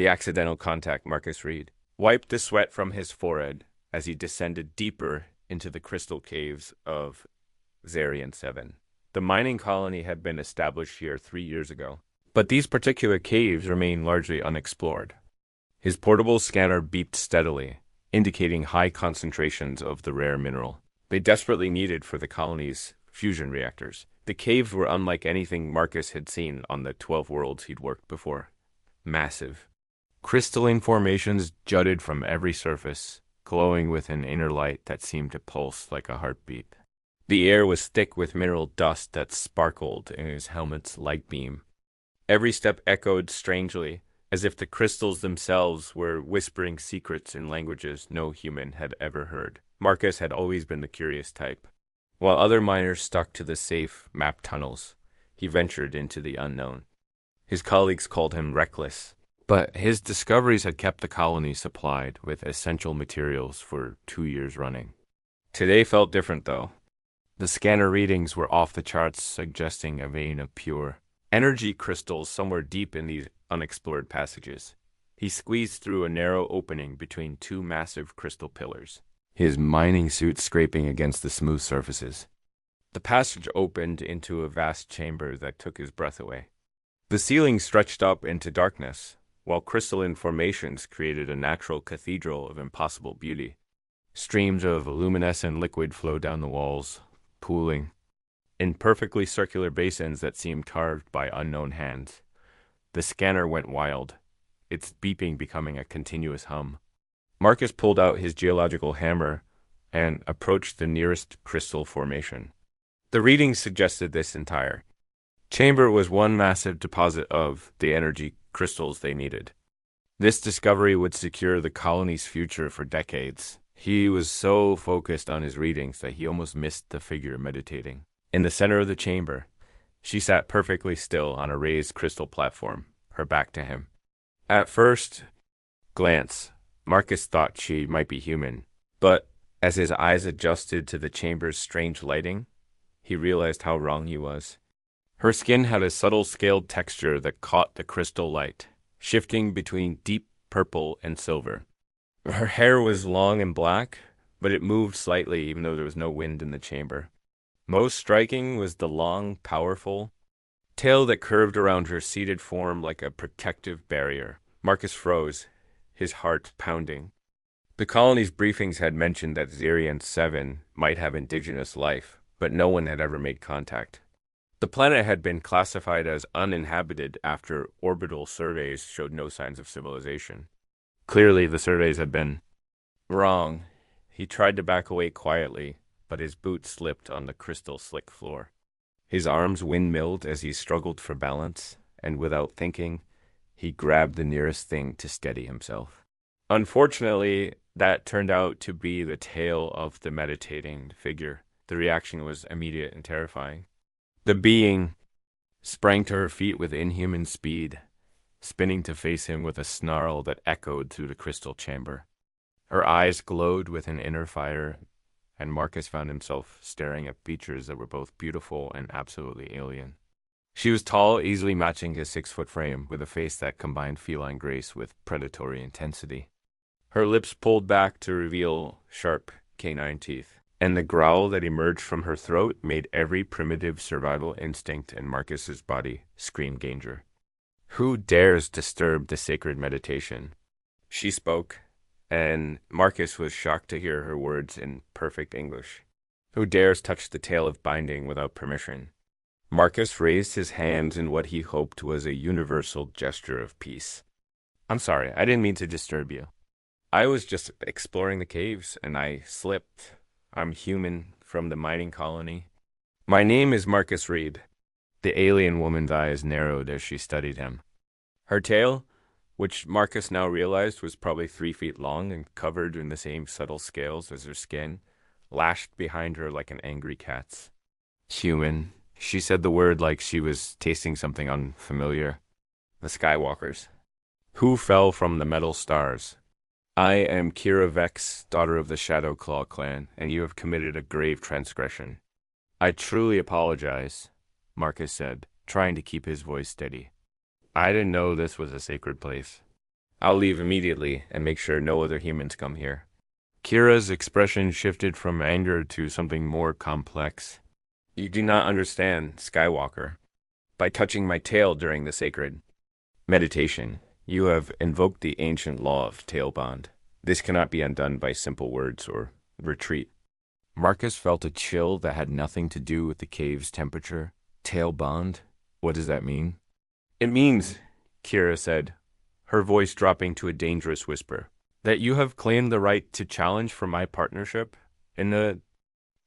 The accidental contact, Marcus Reed wiped the sweat from his forehead as he descended deeper into the crystal caves of Zarian 7. The mining colony had been established here 3 years ago, but these particular caves remain largely unexplored. His portable scanner beeped steadily, indicating high concentrations of the rare mineral they desperately needed for the colony's fusion reactors. The caves were unlike anything Marcus had seen on the 12 worlds he'd worked before. Massive. Crystalline formations jutted from every surface, glowing with an inner light that seemed to pulse like a heartbeat. The air was thick with mineral dust that sparkled in his helmet's light beam. Every step echoed strangely, as if the crystals themselves were whispering secrets in languages no human had ever heard. Marcus had always been the curious type. While other miners stuck to the safe, mapped tunnels, he ventured into the unknown. His colleagues called him reckless, but his discoveries had kept the colony supplied with essential materials for 2 years running. Today felt different, though. The scanner readings were off the charts, suggesting a vein of pure energy crystals somewhere deep in these unexplored passages. He squeezed through a narrow opening between two massive crystal pillars, his mining suit scraping against the smooth surfaces. The passage opened into a vast chamber that took his breath away. The ceiling stretched up into darkness, while crystalline formations created a natural cathedral of impossible beauty. Streams of luminescent liquid flowed down the walls, pooling in perfectly circular basins that seemed carved by unknown hands. The scanner went wild, its beeping becoming a continuous hum. Marcus pulled out his geological hammer and approached the nearest crystal formation. The readings suggested this entire chamber was one massive deposit of the energy crystals they needed. This discovery would secure the colony's future for decades. He was so focused on his readings that he almost missed the figure meditating. In the center of the chamber, she sat perfectly still on a raised crystal platform, her back to him. At first glance, Marcus thought she might be human, but as his eyes adjusted to the chamber's strange lighting, he realized how wrong he was. Her skin had a subtle scaled texture that caught the crystal light, shifting between deep purple and silver. Her hair was long and black, but it moved slightly even though there was no wind in the chamber. Most striking was the long, powerful tail that curved around her seated form like a protective barrier. Marcus froze, his heart pounding. The colony's briefings had mentioned that Zarian 7 might have indigenous life, but no one had ever made contact. The planet had been classified as uninhabited after orbital surveys showed no signs of civilization. Clearly, the surveys had been wrong. He tried to back away quietly, but his boot slipped on the crystal slick floor. His arms windmilled as he struggled for balance, and without thinking, he grabbed the nearest thing to steady himself. Unfortunately, that turned out to be the tail of the meditating figure. The reaction was immediate and terrifying. The being sprang to her feet with inhuman speed, spinning to face him with a snarl that echoed through the crystal chamber. Her eyes glowed with an inner fire, and Marcus found himself staring at features that were both beautiful and absolutely alien. She was tall, easily matching his 6-foot frame, with a face that combined feline grace with predatory intensity. Her lips pulled back to reveal sharp canine teeth, and the growl that emerged from her throat made every primitive survival instinct in Marcus's body scream danger. Who dares disturb the sacred meditation? She spoke, and Marcus was shocked to hear her words in perfect English. Who dares touch the tail of binding without permission? Marcus raised his hands in what he hoped was a universal gesture of peace. I'm sorry, I didn't mean to disturb you. I was just exploring the caves, and I slipped. I'm human from the mining colony. My name is Marcus Reed. The alien woman's eyes narrowed as she studied him. Her tail, which Marcus now realized was probably 3 feet long and covered in the same subtle scales as her skin, lashed behind her like an angry cat's. Human. She said the word like she was tasting something unfamiliar. The Skywalkers. Who fell from the metal stars? I am Kira Vex, daughter of the Shadow Claw clan, and you have committed a grave transgression. I truly apologize, Marcus said, trying to keep his voice steady. I didn't know this was a sacred place. I'll leave immediately and make sure no other humans come here. Kira's expression shifted from anger to something more complex. You do not understand, Skywalker. By touching my tail during the sacred meditation, you have invoked the ancient law of tail bond. This cannot be undone by simple words or retreat. Marcus felt a chill that had nothing to do with the cave's temperature. Tail bond? What does that mean? It means, Kira said, her voice dropping to a dangerous whisper, that you have claimed the right to challenge for my partnership. In the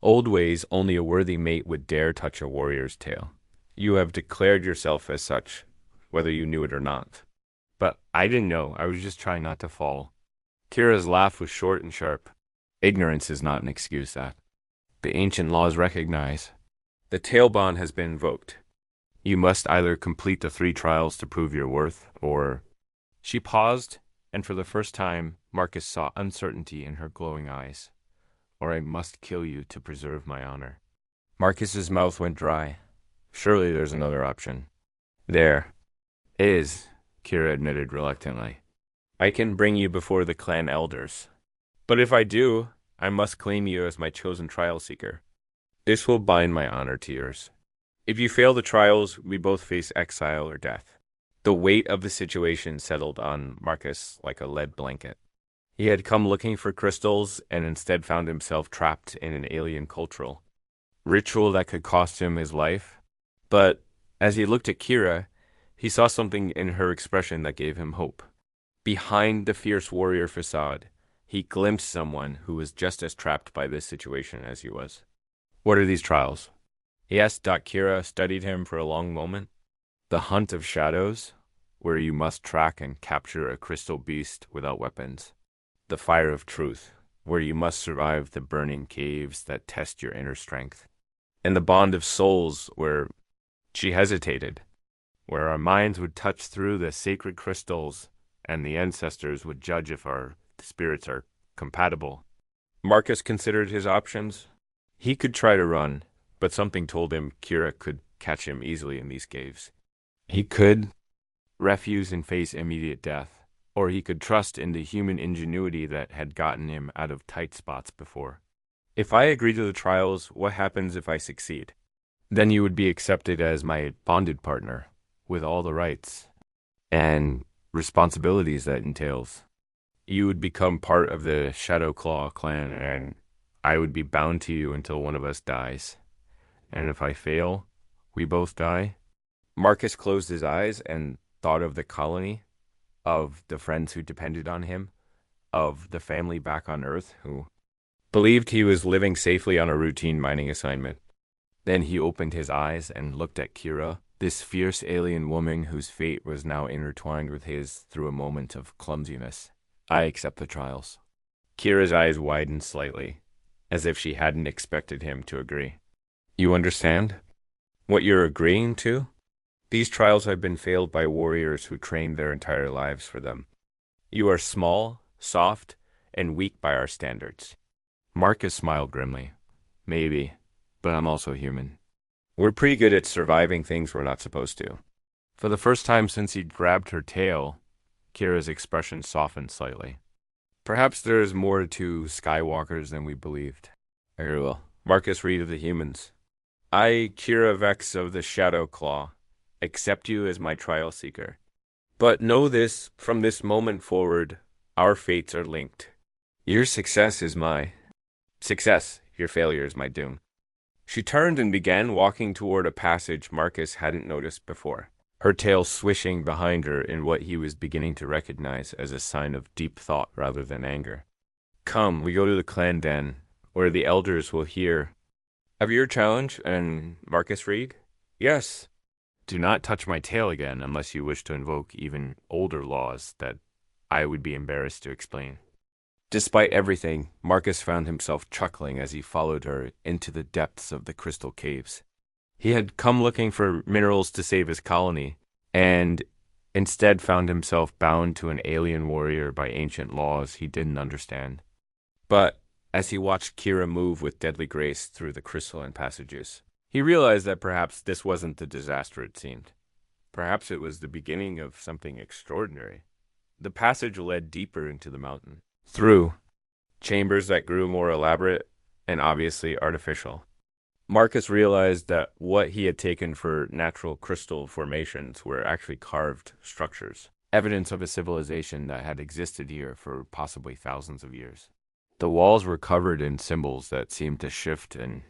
old ways, only a worthy mate would dare touch a warrior's tail. You have declared yourself as such, whether you knew it or not. But I didn't know. I was just trying not to fall. Kira's laugh was short and sharp. Ignorance is not an excuse, that. The ancient laws recognize. The tail bond has been invoked. You must either complete the 3 trials to prove your worth, or... She paused, and for the first time, Marcus saw uncertainty in her glowing eyes. Or I must kill you to preserve my honor. Marcus's mouth went dry. Surely there's another option. There is, Kira admitted reluctantly. I can bring you before the clan elders. But if I do, I must claim you as my chosen trial seeker. This will bind my honor to yours. If you fail the trials, we both face exile or death. The weight of the situation settled on Marcus like a lead blanket. He had come looking for crystals and instead found himself trapped in an alien cultural ritual that could cost him his life. But as he looked at Kira, he saw something in her expression that gave him hope. Behind the fierce warrior facade, he glimpsed someone who was just as trapped by this situation as he was. What are these trials? He asked. Kira studied him for a long moment. The hunt of shadows, where you must track and capture a crystal beast without weapons. The fire of truth, where you must survive the burning caves that test your inner strength. And the bond of souls, where... She hesitated. Where our minds would touch through the sacred crystals and the ancestors would judge if our spirits are compatible. Marcus considered his options. He could try to run, but something told him Kira could catch him easily in these caves. He could refuse and face immediate death, or he could trust in the human ingenuity that had gotten him out of tight spots before. If I agree to the trials, what happens if I succeed? Then you would be accepted as my bonded partner, with all the rights and responsibilities that entails. You would become part of the Shadow Claw clan, and I would be bound to you until one of us dies. And if I fail, we both die. Marcus closed his eyes and thought of the colony, of the friends who depended on him, of the family back on Earth who believed he was living safely on a routine mining assignment. Then he opened his eyes and looked at Kira, this fierce alien woman whose fate was now intertwined with his through a moment of clumsiness. I accept the trials. Kira's eyes widened slightly, as if she hadn't expected him to agree. You understand? What you're agreeing to? These trials have been failed by warriors who trained their entire lives for them. You are small, soft, and weak by our standards. Marcus smiled grimly. Maybe, but I'm also human. We're pretty good at surviving things we're not supposed to. For the first time since he'd grabbed her tail, Kira's expression softened slightly. Perhaps there is more to Skywalkers than we believed. Very well. Marcus Reed of the Humans. I, Kira Vex of the Shadow Claw, accept you as my trial seeker. But know this, from this moment forward, our fates are linked. Your success is my success. Your failure is my doom. She turned and began walking toward a passage Marcus hadn't noticed before, her tail swishing behind her in what he was beginning to recognize as a sign of deep thought rather than anger. Come, we go to the clan den, where the elders will hear of your challenge, and Marcus Reed? Yes. Do not touch my tail again unless you wish to invoke even older laws that I would be embarrassed to explain. Despite everything, Marcus found himself chuckling as he followed her into the depths of the crystal caves. He had come looking for minerals to save his colony, and instead found himself bound to an alien warrior by ancient laws he didn't understand. But as he watched Kira move with deadly grace through the crystalline passages, he realized that perhaps this wasn't the disaster it seemed. Perhaps it was the beginning of something extraordinary. The passage led deeper into the mountain, through chambers that grew more elaborate and obviously artificial. Marcus realized that what he had taken for natural crystal formations were actually carved structures, evidence of a civilization that had existed here for possibly thousands of years. The walls were covered in symbols that seemed to shift and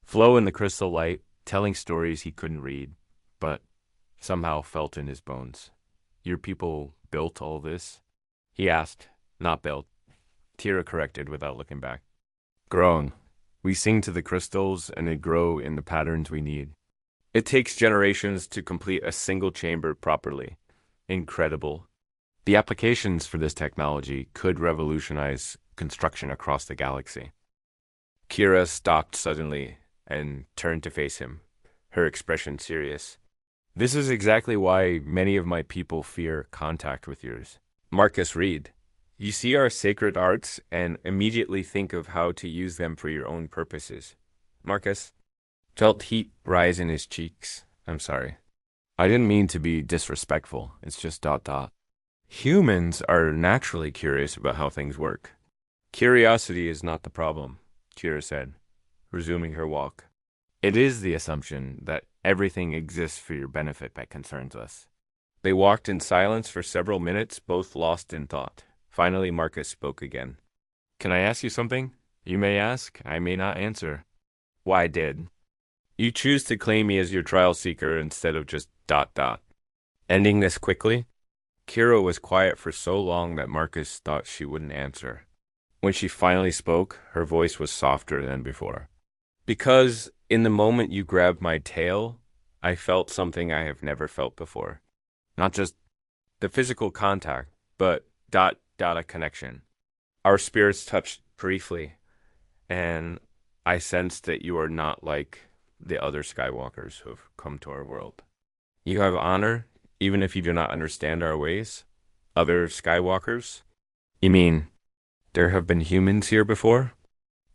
flow in the crystal light, telling stories he couldn't read, but somehow felt in his bones. Your people built all this? He asked. Not built. Tira corrected without looking back. Grown. We sing to the crystals and they grow in the patterns we need. It takes generations to complete a single chamber properly. Incredible. The applications for this technology could revolutionize construction across the galaxy. Kira stopped suddenly and turned to face him, her expression serious. This is exactly why many of my people fear contact with yours. Marcus Reed. You see our sacred arts and immediately think of how to use them for your own purposes. Marcus felt heat rise in his cheeks. I'm sorry. I didn't mean to be disrespectful. It's just ... Humans are naturally curious about how things work. Curiosity is not the problem, Kira said, resuming her walk. It is the assumption that everything exists for your benefit that concerns us. They walked in silence for several minutes, both lost in thought. Finally, Marcus spoke again. Can I ask you something? You may ask, I may not answer. Why did? You choose to claim me as your trial seeker instead of just ... Ending this quickly? Kira was quiet for so long that Marcus thought she wouldn't answer. When she finally spoke, her voice was softer than before. Because in the moment you grabbed my tail, I felt something I have never felt before. Not just the physical contact, but ... a connection. Our spirits touched briefly, and I sensed that you are not like the other Skywalkers who have come to our world. You have honor, even if you do not understand our ways. Other Skywalkers? You mean there have been humans here before?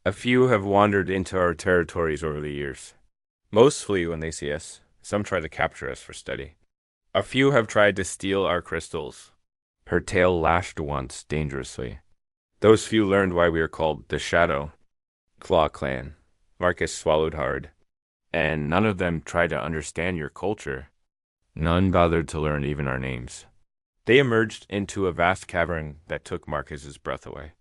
A few have wandered into our territories over the years. Most flee when they see us. Some try to capture us for study. A few have tried to steal our crystals. Her tail lashed once, dangerously. Those few learned why we are called the Shadow Claw Clan. Marcus swallowed hard. And none of them tried to understand your culture. None bothered to learn even our names. They emerged into a vast cavern that took Marcus's breath away.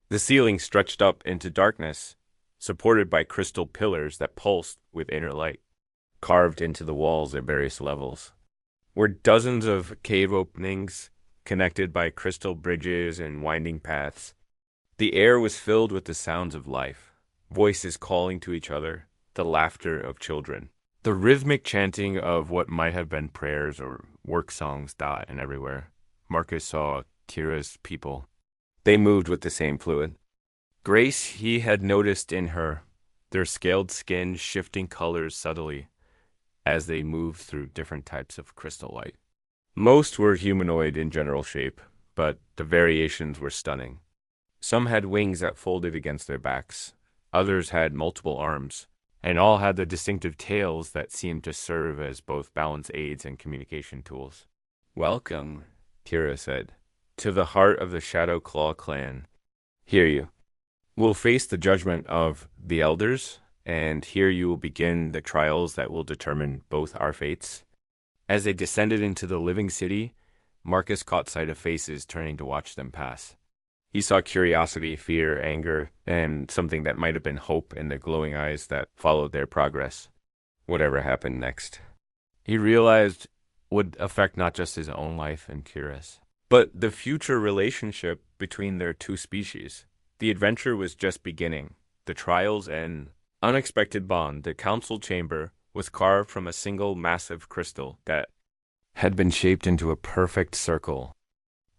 The ceiling stretched up into darkness, supported by crystal pillars that pulsed with inner light, carved into the walls at various levels. Were dozens of cave openings, connected by crystal bridges and winding paths. The air was filled with the sounds of life, voices calling to each other, the laughter of children. The rhythmic chanting of what might have been prayers or work songs dot and everywhere. Marcus saw Kira's people. They moved with the same fluid. Grace he had noticed in her, their scaled skin shifting colors subtly as they moved through different types of crystal light. Most were humanoid in general shape, but the variations were stunning. Some had wings that folded against their backs. Others had multiple arms, and all had the distinctive tails that seemed to serve as both balance aids and communication tools. Welcome, Kira said, to the heart of the Shadow Claw clan. Hear you. We'll face the judgment of the elders, and here you will begin the trials that will determine both our fates. As they descended into the living city, Marcus caught sight of faces turning to watch them pass. He saw curiosity, fear, anger, and something that might have been hope in the glowing eyes that followed their progress. Whatever happened next, he realized would affect not just his own life and Kira's, but the future relationship between their two species. The adventure was just beginning. The trials and unexpected bond. The council chamber was carved from a single massive crystal that had been shaped into a perfect circle.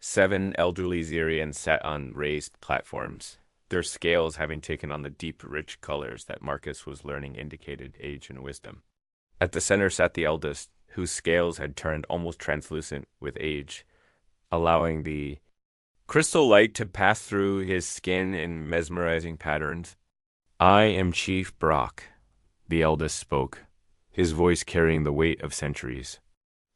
7 elderly Zerians sat on raised platforms, their scales having taken on the deep, rich colors that Marcus was learning indicated age and wisdom. At the center sat the eldest, whose scales had turned almost translucent with age, allowing the crystal light to pass through his skin in mesmerizing patterns. I am Chief Brock, the eldest spoke, his voice carrying the weight of centuries.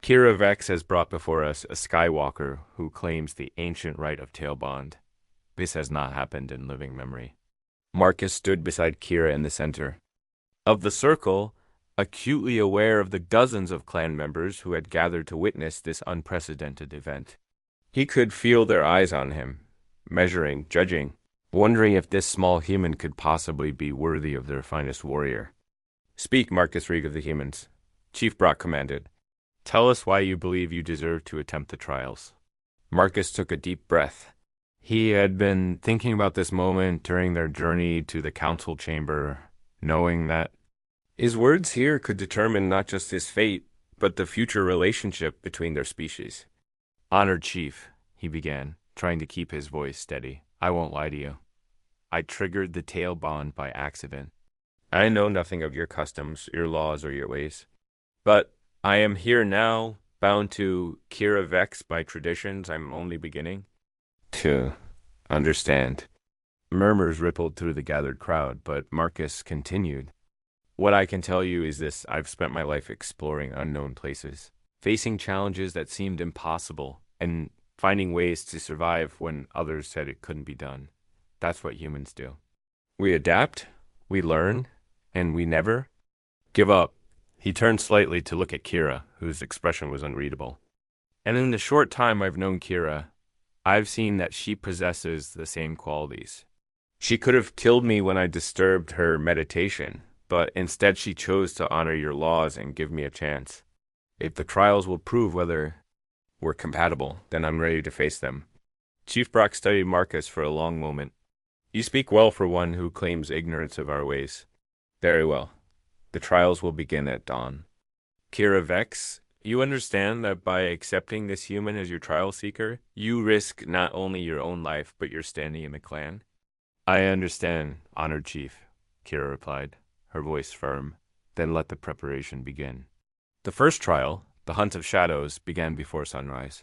Kira Vex has brought before us a Skywalker who claims the ancient right of Tailbond. This has not happened in living memory. Marcus stood beside Kira in the center of the circle, acutely aware of the dozens of clan members who had gathered to witness this unprecedented event. He could feel their eyes on him, measuring, judging, wondering if this small human could possibly be worthy of their finest warrior. "Speak, Marcus Reeg of the humans," Chief Brock commanded. "Tell us why you believe you deserve to attempt the trials." Marcus took a deep breath. He had been thinking about this moment during their journey to the council chamber, knowing that his words here could determine not just his fate, but the future relationship between their species. "Honored Chief," he began, trying to keep his voice steady, "I won't lie to you. I triggered the tail bond by accident. I know nothing of your customs, your laws, or your ways. But I am here now, bound to Kira Vex by traditions I'm only beginning to understand." Murmurs rippled through the gathered crowd, but Marcus continued. "What I can tell you is this: I've spent my life exploring unknown places, facing challenges that seemed impossible, and finding ways to survive when others said it couldn't be done. That's what humans do. We adapt, we learn, and we never give up." He turned slightly to look at Kira, whose expression was unreadable. "And in the short time I've known Kira, I've seen that she possesses the same qualities. She could have killed me when I disturbed her meditation, but instead she chose to honor your laws and give me a chance. If the trials will prove whether we're compatible, then I'm ready to face them." Chief Brock studied Marcus for a long moment. "You speak well for one who claims ignorance of our ways. Very well. The trials will begin at dawn. Kira Vex, you understand that by accepting this human as your trial seeker, you risk not only your own life, but your standing in the clan?" "I understand, Honored Chief," Kira replied, her voice firm. "Then let the preparation begin." The first trial, the Hunt of Shadows, began before sunrise.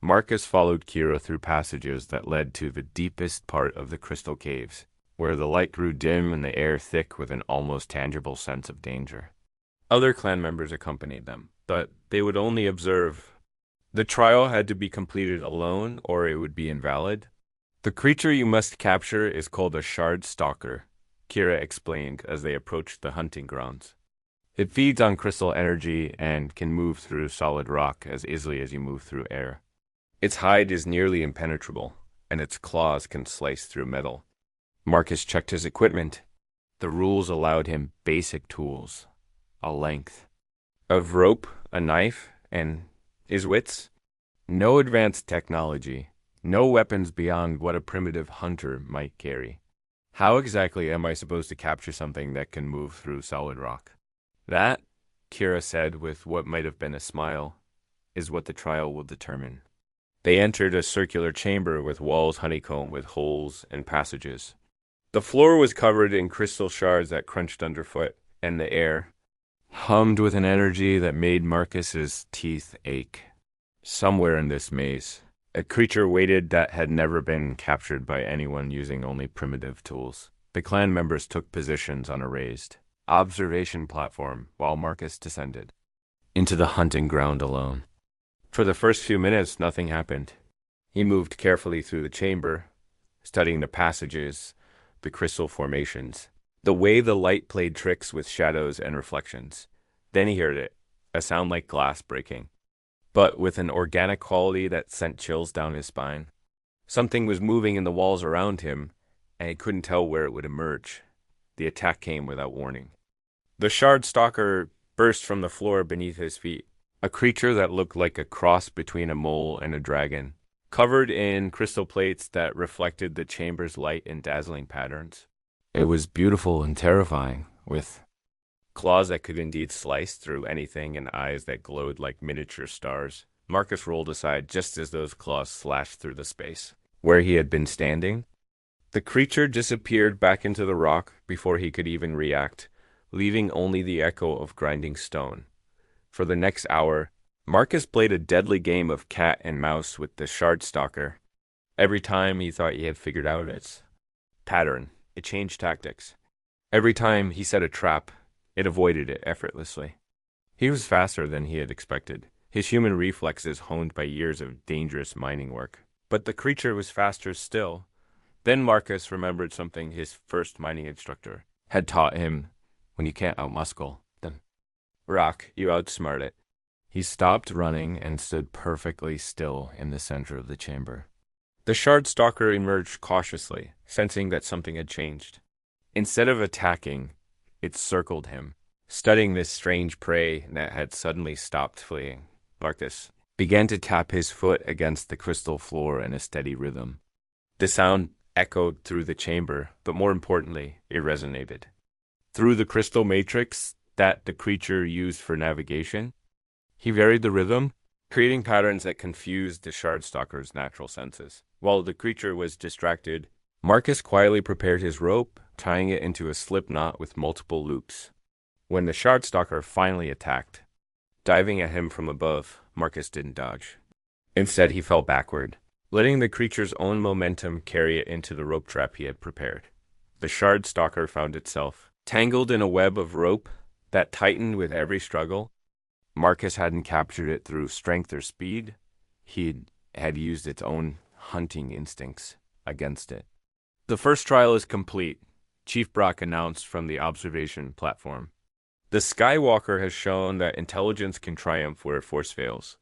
Marcus followed Kira through passages that led to the deepest part of the crystal caves, where the light grew dim and the air thick with an almost tangible sense of danger. Other clan members accompanied them, but they would only observe. The trial had to be completed alone, or it would be invalid. "The creature you must capture is called a shard stalker," Kira explained as they approached the hunting grounds. "It feeds on crystal energy and can move through solid rock as easily as you move through air. Its hide is nearly impenetrable, and its claws can slice through metal." Marcus checked his equipment. The rules allowed him basic tools, a length of rope, a knife, and his wits. No advanced technology, no weapons beyond what a primitive hunter might carry. "How exactly am I supposed to capture something that can move through solid rock?" "That," Kira said with what might have been a smile, "is what the trial will determine." They entered a circular chamber with walls honeycombed with holes and passages. The floor was covered in crystal shards that crunched underfoot, and the air hummed with an energy that made Marcus's teeth ache. Somewhere in this maze, a creature waited that had never been captured by anyone using only primitive tools. The clan members took positions on a raised observation platform while Marcus descended into the hunting ground alone. For the first few minutes, nothing happened. He moved carefully through the chamber, studying the passages, the crystal formations, the way the light played tricks with shadows and reflections. Then he heard it, a sound like glass breaking, but with an organic quality that sent chills down his spine. Something was moving in the walls around him, and he couldn't tell where it would emerge. The attack came without warning. The shard stalker burst from the floor beneath his feet, a creature that looked like a cross between a mole and a dragon, covered in crystal plates that reflected the chamber's light in dazzling patterns. It was beautiful and terrifying, with claws that could indeed slice through anything and eyes that glowed like miniature stars. Marcus rolled aside just as those claws slashed through the space. Where he had been standing, the creature disappeared back into the rock before he could even react, leaving only the echo of grinding stone. For the next hour, Marcus played a deadly game of cat and mouse with the shard stalker. Every time he thought he had figured out its pattern, it changed tactics. Every time he set a trap, it avoided it effortlessly. He was faster than he had expected, his human reflexes honed by years of dangerous mining work. But the creature was faster still. Then Marcus remembered something his first mining instructor had taught him: when you can't outmuscle them, rock, you outsmart it. He stopped running and stood perfectly still in the center of the chamber. The shard stalker emerged cautiously, sensing that something had changed. Instead of attacking, it circled him, studying this strange prey that had suddenly stopped fleeing. Marcus began to tap his foot against the crystal floor in a steady rhythm. The sound echoed through the chamber, but more importantly, it resonated. Through the crystal matrix that the creature used for navigation, he varied the rhythm, creating patterns that confused the shard stalker's natural senses. While the creature was distracted, Marcus quietly prepared his rope, tying it into a slip knot with multiple loops. When the shard stalker finally attacked, diving at him from above, Marcus didn't dodge. Instead, he fell backward, letting the creature's own momentum carry it into the rope trap he had prepared. The shard stalker found itself tangled in a web of rope that tightened with every struggle. Marcus hadn't captured it through strength or speed. He had used its own hunting instincts against it. The first trial is complete, Chief Brock announced from the observation platform. The Skywalker has shown that intelligence can triumph where force fails.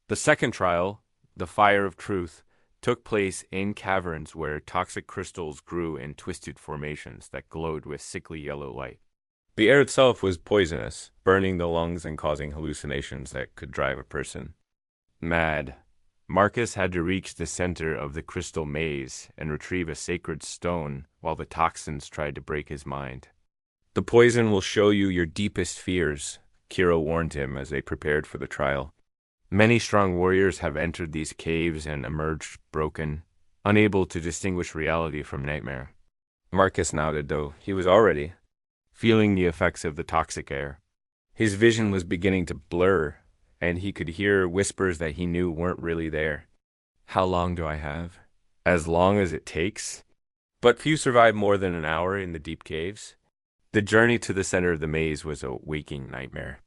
The second trial, the Fire of Truth, took place in caverns where toxic crystals grew in twisted formations that glowed with sickly yellow light. The air itself was poisonous, burning the lungs and causing hallucinations that could drive a person mad. Marcus had to reach the center of the crystal maze and retrieve a sacred stone while the toxins tried to break his mind. The poison will show you your deepest fears, Kira warned him as they prepared for the trial. Many strong warriors have entered these caves and emerged broken, unable to distinguish reality from nightmare. Marcus nodded, though he was already feeling the effects of the toxic air. His vision was beginning to blur, and he could hear whispers that he knew weren't really there. How long do I have? As long as it takes? But few survive more than an hour in the deep caves. The journey to the center of the maze was a waking nightmare.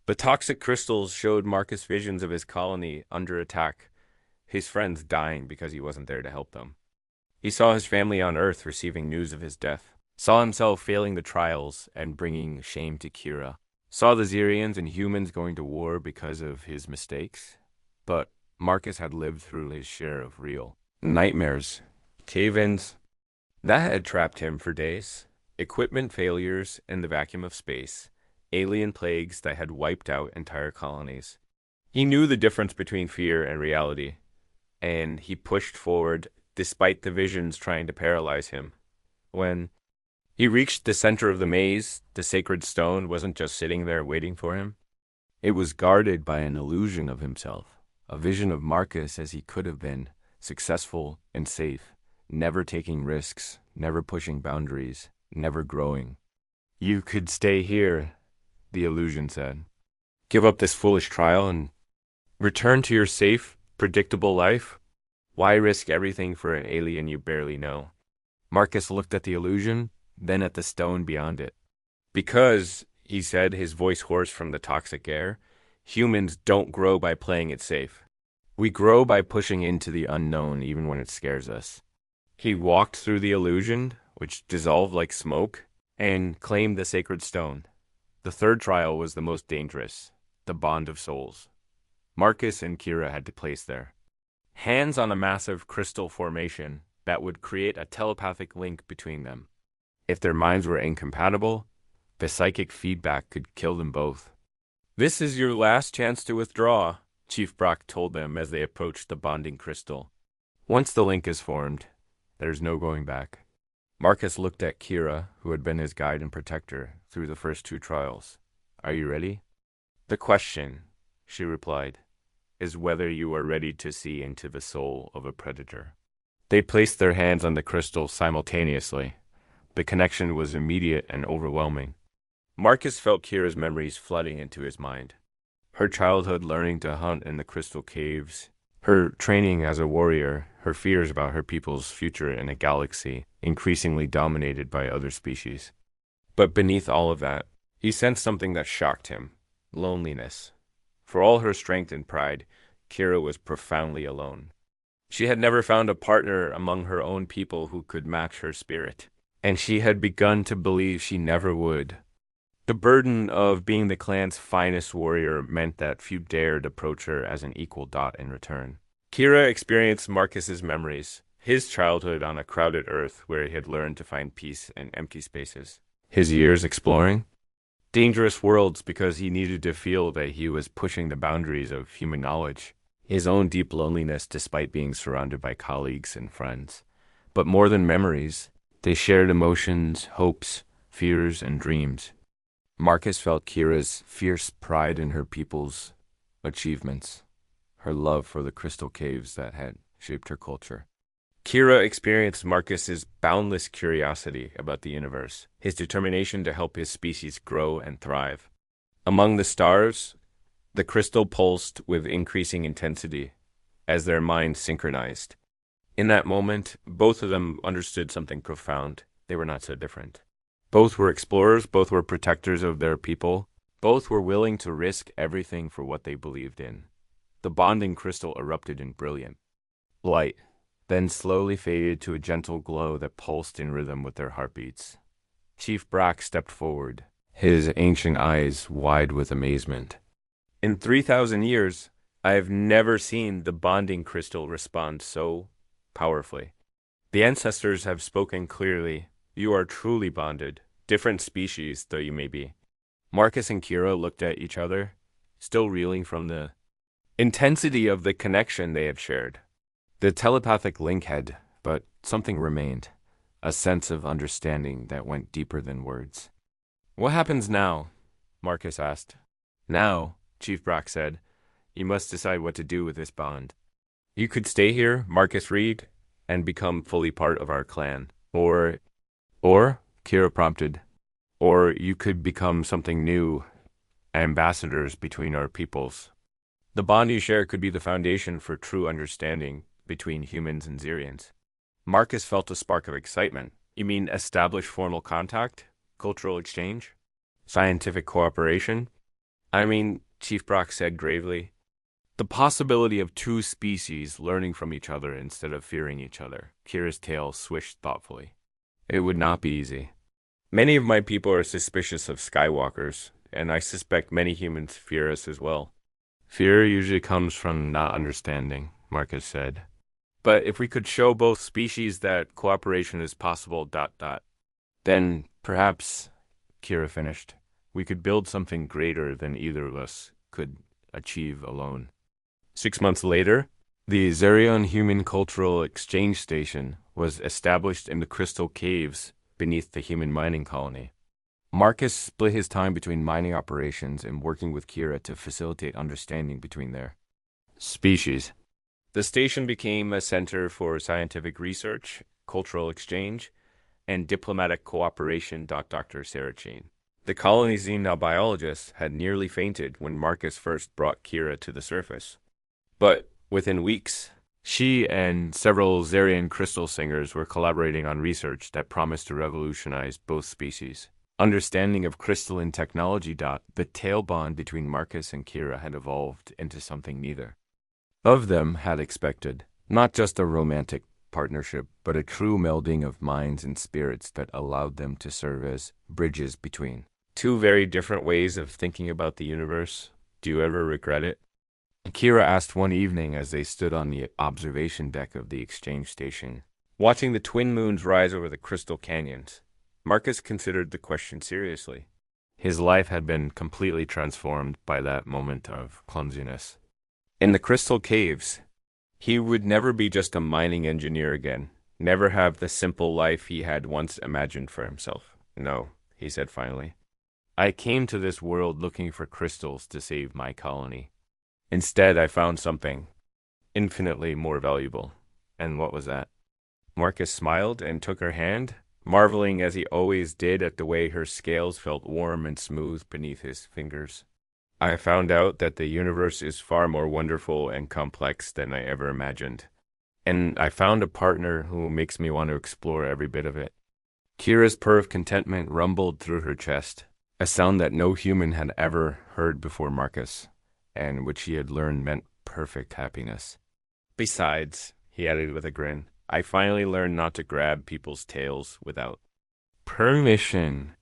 The toxic crystals showed Marcus visions of his colony under attack, his friends dying because he wasn't there to help them. He saw his family on Earth receiving news of his death, saw himself failing the trials and bringing shame to Kira, saw the Zirians and humans going to war because of his mistakes. But Marcus had lived through his share of real nightmares, cave-ins. That had trapped him for days. Equipment failures in the vacuum of space, alien plagues that had wiped out entire colonies. He knew the difference between fear and reality, and he pushed forward despite the visions trying to paralyze him. When he reached the center of the maze, the sacred stone wasn't just sitting there waiting for him. It was guarded by an illusion of himself, a vision of Marcus as he could have been, successful and safe, never taking risks, never pushing boundaries, never growing. You could stay here, the illusion said. Give up this foolish trial and return to your safe, predictable life? Why risk everything for an alien you barely know? Marcus looked at the illusion, then at the stone beyond it. Because, he said, his voice hoarse from the toxic air, humans don't grow by playing it safe. We grow by pushing into the unknown even when it scares us. He walked through the illusion, which dissolved like smoke, and claimed the sacred stone. The third trial was the most dangerous, the bond of souls. Marcus and Kira had to place there. Hands on a massive crystal formation that would create a telepathic link between them. If their minds were incompatible, the psychic feedback could kill them both. This is your last chance to withdraw, Chief Brock told them as they approached the bonding crystal. Once the link is formed, there's no going back. Marcus looked at Kira, who had been his guide and protector through the first two trials. Are you ready? The question, she replied, is whether you are ready to see into the soul of a predator. They placed their hands on the crystal simultaneously. The connection was immediate and overwhelming. Marcus felt Kira's memories flooding into his mind. Her childhood learning to hunt in the crystal caves, her training as a warrior, her fears about her people's future in a galaxy increasingly dominated by other species. But beneath all of that, he sensed something that shocked him: loneliness. For all her strength and pride, Kira was profoundly alone. She had never found a partner among her own people who could match her spirit, and she had begun to believe she never would. The burden of being the clan's finest warrior meant that few dared approach her as an equal dot in return. Kira experienced Marcus's memories, his childhood on a crowded Earth where he had learned to find peace in empty spaces. His years exploring dangerous worlds because he needed to feel that he was pushing the boundaries of human knowledge. His own deep loneliness despite being surrounded by colleagues and friends. But more than memories, they shared emotions, hopes, fears, and dreams. Marcus felt Kira's fierce pride in her people's achievements, her love for the crystal caves that had shaped her culture. Kira experienced Marcus's boundless curiosity about the universe, his determination to help his species grow and thrive. Among the stars, the crystal pulsed with increasing intensity as their minds synchronized. In that moment, both of them understood something profound. They were not so different. Both were explorers, both were protectors of their people, both were willing to risk everything for what they believed in. The bonding crystal erupted in brilliant light, then slowly faded to a gentle glow that pulsed in rhythm with their heartbeats. Chief Brack stepped forward, his ancient eyes wide with amazement. In 3,000 years, I have never seen the bonding crystal respond so powerfully. The ancestors have spoken clearly. You are truly bonded, different species though you may be. Marcus and Kira looked at each other, still reeling from the intensity of the connection they had shared. The telepathic link had, but something remained, a sense of understanding that went deeper than words. What happens now? Marcus asked. Now, Chief Brack said, you must decide what to do with this bond. You could stay here, Marcus Reed, and become fully part of our clan. Or, Kira prompted, or you could become something new, ambassadors between our peoples. The bond you share could be the foundation for true understanding between humans and Xerians. Marcus felt a spark of excitement. You mean establish formal contact? Cultural exchange? Scientific cooperation? I mean, Chief Brack said gravely, the possibility of two species learning from each other instead of fearing each other. Kira's tail swished thoughtfully. It would not be easy. Many of my people are suspicious of Skywalkers, and I suspect many humans fear us as well. Fear usually comes from not understanding, Marcus said. But if we could show both species that cooperation is possible, then perhaps, Kira finished, we could build something greater than either of us could achieve alone. 6 months later, the Xerion Human Cultural Exchange Station was established in the crystal caves beneath the human mining colony. Marcus split his time between mining operations and working with Kira to facilitate understanding between their species. The station became a center for scientific research, cultural exchange, and diplomatic cooperation. Dr. Sarah Chain. The colony's xenobiologists had nearly fainted when Marcus first brought Kira to the surface. But within weeks, she and several Xerian crystal singers were collaborating on research that promised to revolutionize both species. Understanding of crystalline technology. The tail bond between Marcus and Kira had evolved into something neither of them had expected. Not just a romantic partnership, but a true melding of minds and spirits that allowed them to serve as bridges between two very different ways of thinking about the universe. Do you ever regret it? Kira asked one evening as they stood on the observation deck of the exchange station, watching the twin moons rise over the crystal canyons. Marcus considered the question seriously. His life had been completely transformed by that moment of clumsiness. In the crystal caves, he would never be just a mining engineer again, never have the simple life he had once imagined for himself. No, he said finally. I came to this world looking for crystals to save my colony. Instead, I found something infinitely more valuable. And what was that? Marcus smiled and took her hand, marveling as he always did at the way her scales felt warm and smooth beneath his fingers. I found out that the universe is far more wonderful and complex than I ever imagined. And I found a partner who makes me want to explore every bit of it. Kira's purr of contentment rumbled through her chest, a sound that no human had ever heard before Marcus. and which he had learned meant perfect happiness. Besides, he added with a grin, I finally learned not to grab people's tails without permission.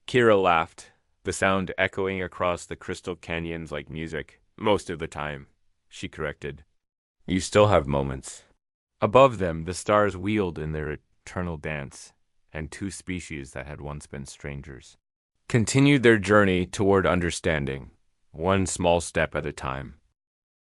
Kira laughed, the sound echoing across the crystal canyons like music. Most of the time, she corrected. You still have moments. Above them, the stars wheeled in their eternal dance, and two species that had once been strangers continued their journey toward understanding, one small step at a time.